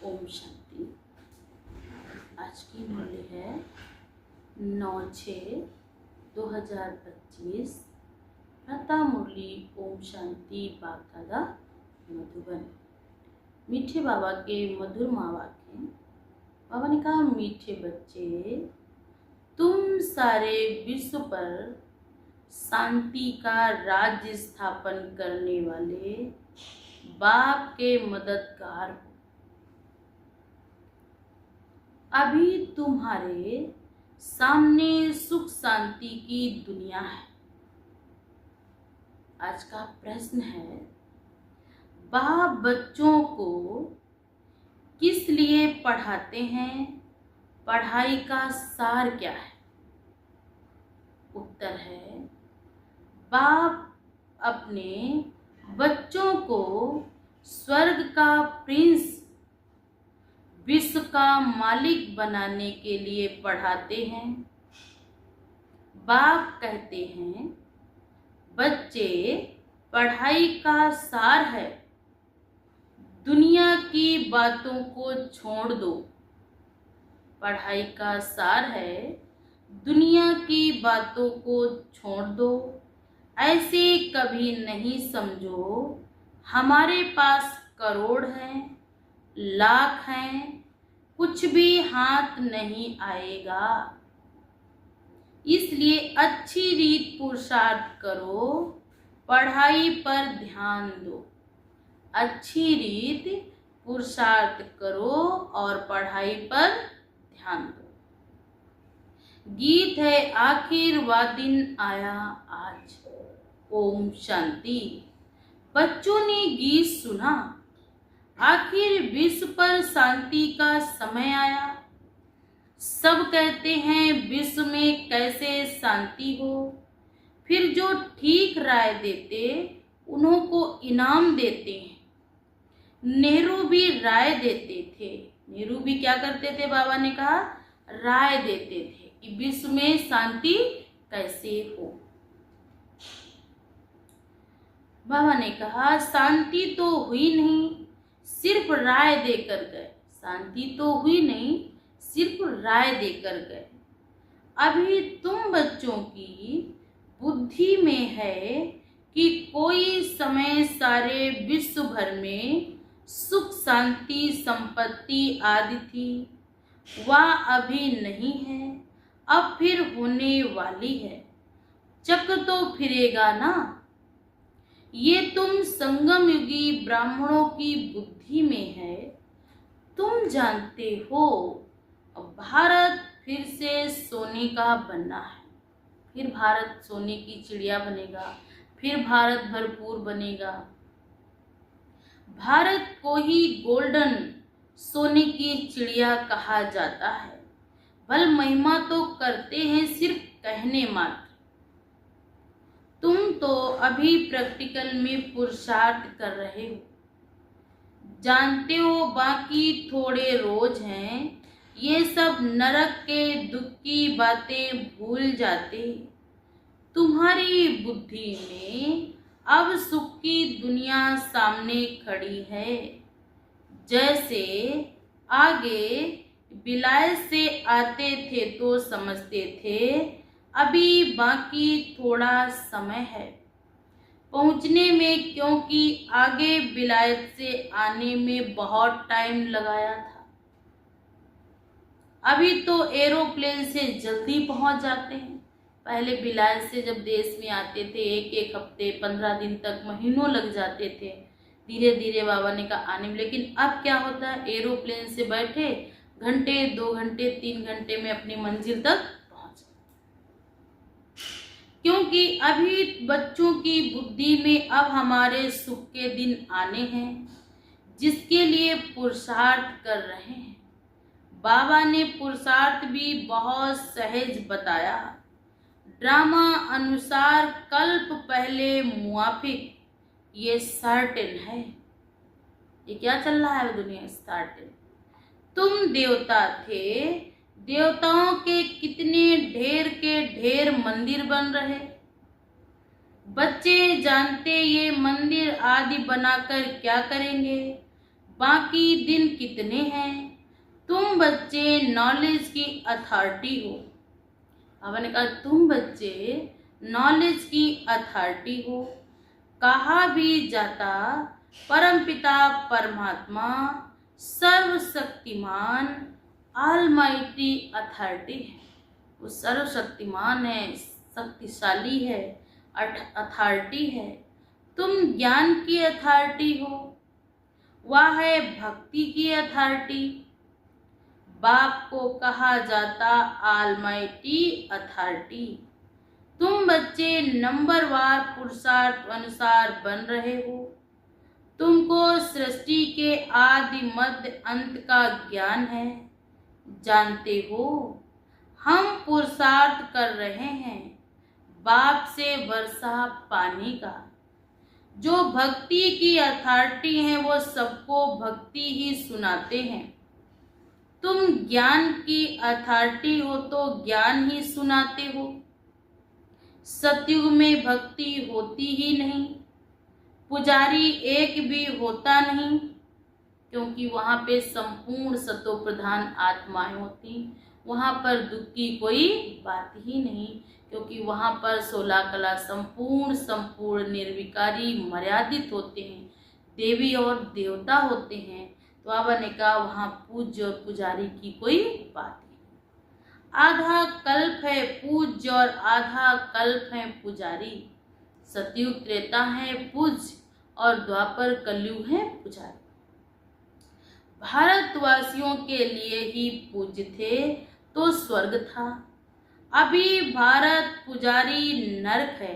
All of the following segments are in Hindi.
ओम शांति। आज की मुरली है 9/6/2025। लता मुरली ओम शांति बाकायदा मधुबन। मीठे बाबा के मधुर माँ वाक्य। बाबा ने कहा, मीठे बच्चे, तुम सारे विश्व पर शांति का राज्य स्थापन करने वाले बाप के मददगार हो। अभी तुम्हारे सामने सुख शांति की दुनिया है। आज का प्रश्न है, बाप बच्चों को किस लिए पढ़ाते हैं? पढ़ाई का सार क्या है? उत्तर है, बाप अपने बच्चों को स्वर्ग का प्रिंस, विश्व का मालिक बनाने के लिए पढ़ाते हैं। बाप कहते हैं, बच्चे, पढ़ाई का सार है, दुनिया की बातों को छोड़ दो। पढ़ाई का सार है, दुनिया की बातों को छोड़ दो। ऐसे कभी नहीं समझो हमारे पास करोड़ हैं, लाख हैं, कुछ भी हाथ नहीं आएगा। इसलिए अच्छी रीत पुरुषार्थ करो, पढ़ाई पर ध्यान दो। अच्छी रीत पुरुषार्थ करो और पढ़ाई पर ध्यान दो। गीत है, आखिर वा दिन आया आज। ओम शांति। बच्चों ने गीत सुना, आखिर विश्व पर शांति का समय आया। सब कहते हैं विश्व में कैसे शांति हो। फिर जो ठीक राय देते उन्हों को इनाम देते हैं। नेहरू भी राय देते थे। नेहरू भी क्या करते थे? बाबा ने कहा, राय देते थे कि विश्व में शांति कैसे हो। बाबा ने कहा, शांति तो हुई नहीं, सिर्फ राय देकर गए। शांति तो हुई नहीं, सिर्फ राय देकर गए। अभी तुम बच्चों की बुद्धि में है कि कोई समय सारे विश्व भर में सुख शांति संपत्ति आदि थी, वह अभी नहीं है, अब फिर होने वाली है। चक्र तो फिरेगा ना। ये तुम संगम युगी ब्राह्मणों की बुद्धि में है। तुम जानते हो, अब भारत फिर से सोने का बनना है। फिर भारत सोने की चिड़िया बनेगा, फिर भारत भरपूर बनेगा। भारत को ही गोल्डन सोने की चिड़िया कहा जाता है। बल महिमा तो करते हैं सिर्फ कहने मात्र। तुम तो अभी प्रैक्टिकल में पुरुषार्थ कर रहे हो। जानते हो बाकी थोड़े रोज हैं, ये सब नरक के दुख की बातें भूल जाते। तुम्हारी बुद्धि में अब सुख की दुनिया सामने खड़ी है। जैसे आगे विलायत से आते थे तो समझते थे, अभी बाकी थोड़ा समय है पहुंचने में, क्योंकि आगे विलायत से आने में बहुत टाइम लगाया था। अभी तो एरोप्लेन से जल्दी पहुंच जाते हैं। पहले विलायत से जब देश में आते थे, एक हफ्ते 15 दिन तक, महीनों लग जाते थे। धीरे धीरे बाबा ने कहा आने में। लेकिन अब क्या होता है, एरोप्लेन से बैठे घंटे 2 घंटे 3 घंटे में अपनी मंजिल तक पहुंच। क्योंकि अभी बच्चों की बुद्धि में अब हमारे सुख के दिन आने हैं, जिसके लिए पुरुषार्थ कर रहे हैं। बाबा ने पुरुषार्थ भी बहुत सहज बताया। ड्रामा अनुसार कल्प पहले मुआफिक, ये सर्टेन है। ये क्या चल रहा है दुनिया? सर्टेन। तुम देवता थे, देवताओं के कितने ढेर के ढेर मंदिर बन रहे। बच्चे जानते ये मंदिर आदि बनाकर क्या करेंगे? बाकी दिन कितने हैं। तुम बच्चे नॉलेज की अथॉरिटी हो। बाबा ने कहा तुम बच्चे नॉलेज की अथॉरिटी हो। कहा भी जाता परमपिता परमात्मा सर्वशक्तिमान ऑलमाइटी अथॉरिटी है। वो सर्वशक्तिमान है, शक्तिशाली है, अथॉरिटी है। तुम ज्ञान की अथॉरिटी हो, वह है भक्ति की अथॉरिटी। बाप को कहा जाता ऑलमाइटी अथॉरिटी। तुम बच्चे नंबरवार पुरुषार्थ अनुसार बन रहे हो। तुमको सृष्टि के आदि मध्य अंत का ज्ञान है। जानते हो हम पुरुषार्थ कर रहे हैं बाप से वर्षा पाने का। जो भक्ति की अथॉरिटी है वो सबको भक्ति ही सुनाते हैं। तुम ज्ञान की अथॉरिटी हो तो ज्ञान ही सुनाते हो। सतयुग में भक्ति होती ही नहीं, पुजारी एक भी होता नहीं, क्योंकि वहाँ पे संपूर्ण सतो प्रधान आत्माएं होती। वहाँ पर दुख की कोई बात ही नहीं, क्योंकि वहाँ पर 16 कला संपूर्ण निर्विकारी मर्यादित होते हैं, देवी और देवता होते हैं। तो बाबा ने कहा वहाँ पूज्य और पुजारी की कोई बात नहीं। आधा कल्प है पूज्य और आधा कल्प है पुजारी। सतयुग त्रेता है पूज्य और द्वापर कलयुग है पुजारी। भारतवासियों के लिए ही पूज्य थे तो स्वर्ग था। अभी भारत पुजारी नरक है।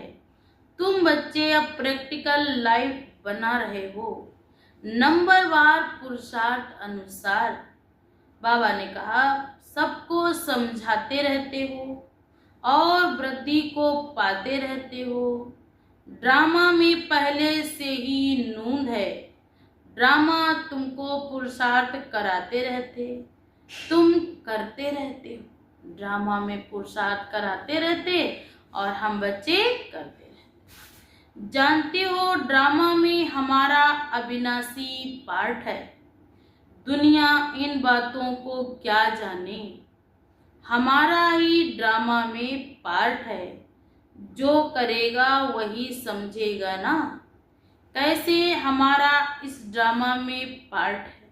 तुम बच्चे अब प्रैक्टिकल लाइफ बना रहे हो नंबरवार पुरुषार्थ अनुसार। बाबा ने कहा सबको समझाते रहते हो और वृद्धि को पाते रहते हो। ड्रामा में पहले से ही नूंद है। ड्रामा तुमको पुरुषार्थ कराते रहते, तुम करते रहते हो। ड्रामा में पुरुषार्थ कराते रहते और हम बच्चे करते रहते। जानते हो ड्रामा में हमारा अविनाशी पार्ट है। दुनिया इन बातों को क्या जाने, हमारा ही ड्रामा में पार्ट है। जो करेगा वही समझेगा ना कैसे हमारा इस ड्रामा में पार्ट है।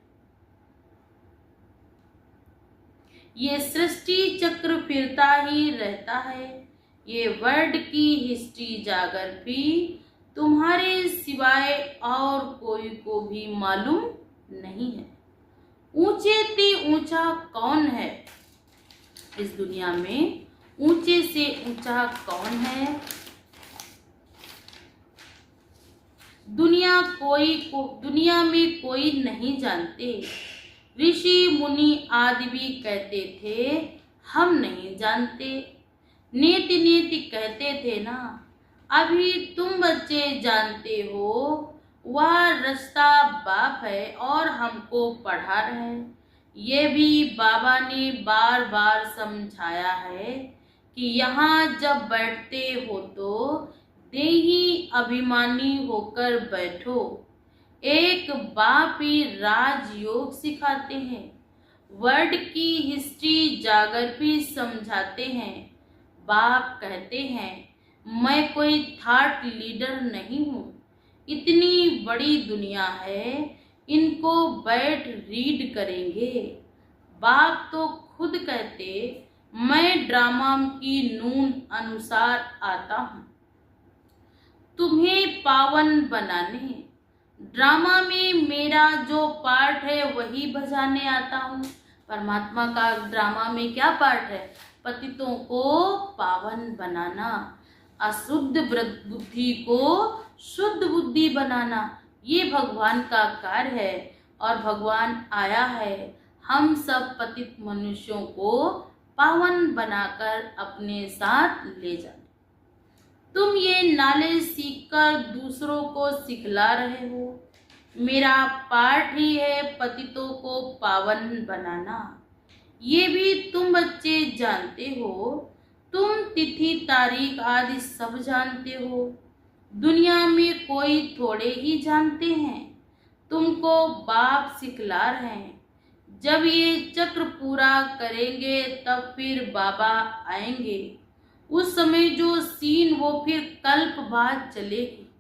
ये सृष्टि चक्र फिरता ही रहता है। ये वर्ल्ड की हिस्ट्री जागर भी तुम्हारे सिवाय और कोई को भी मालूम नहीं है। ऊंचे से ऊंचा कौन है इस दुनिया में? ऊंचे से ऊंचा कौन है? दुनिया में कोई नहीं जानते। ऋषि मुनि आदि भी कहते थे हम नहीं जानते। नीति नीति कहते थे ना। अभी तुम बच्चे जानते हो वह रास्ता बाप है और हमको पढ़ा रहे हैं। ये भी बाबा ने बार बार समझाया है कि यहाँ जब बैठते हो तो देही अभिमानी होकर बैठो। एक बाप ही राजयोग सिखाते हैं। वर्ल्ड की हिस्ट्री जागर भी समझाते हैं। बाप कहते हैं मैं कोई थॉट लीडर नहीं हूँ। इतनी बड़ी दुनिया है, इनको बैठ रीड करेंगे। बाप तो खुद कहते मैं ड्रामा की नून अनुसार आता हूँ तुम्हें पावन बनाने। ड्रामा में मेरा जो पार्ट है वही बजाने आता हूँ। परमात्मा का ड्रामा में क्या पार्ट है? पतितों को पावन बनाना, अशुद्ध बुद्धि को शुद्ध बुद्धि बनाना। ये भगवान का कार्य है और भगवान आया है हम सब पतित मनुष्यों को पावन बनाकर अपने साथ ले जाने। तुम ये नॉलेज सीखकर दूसरों को सिखला रहे हो। मेरा पार्ट ही है पतितों को पावन बनाना। ये भी तुम बच्चे जानते हो। तुम तिथि तारीख आदि सब जानते हो। दुनिया में कोई थोड़े ही जानते हैं। तुमको बाप सिखला रहे हैं। जब ये चक्र पूरा करेंगे तब फिर बाबा आएंगे। उस समय जो सीन वो फिर कल्प बाद चलेगी।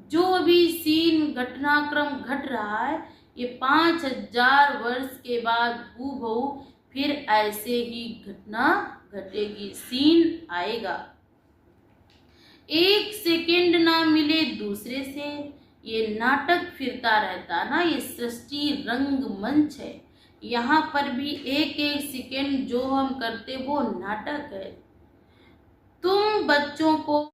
जो अभी सीन घटनाक्रम घट रहा है ये 5000 वर्ष के बाद हूबहू फिर ऐसे ही घटना घटेगी, सीन आएगा। एक सेकेंड ना मिले दूसरे से, ये नाटक फिरता रहता ना, ये सृष्टि रंगमंच है। यहाँ पर भी एक एक सेकेंड जो हम करते वो नाटक है। तुम बच्चों को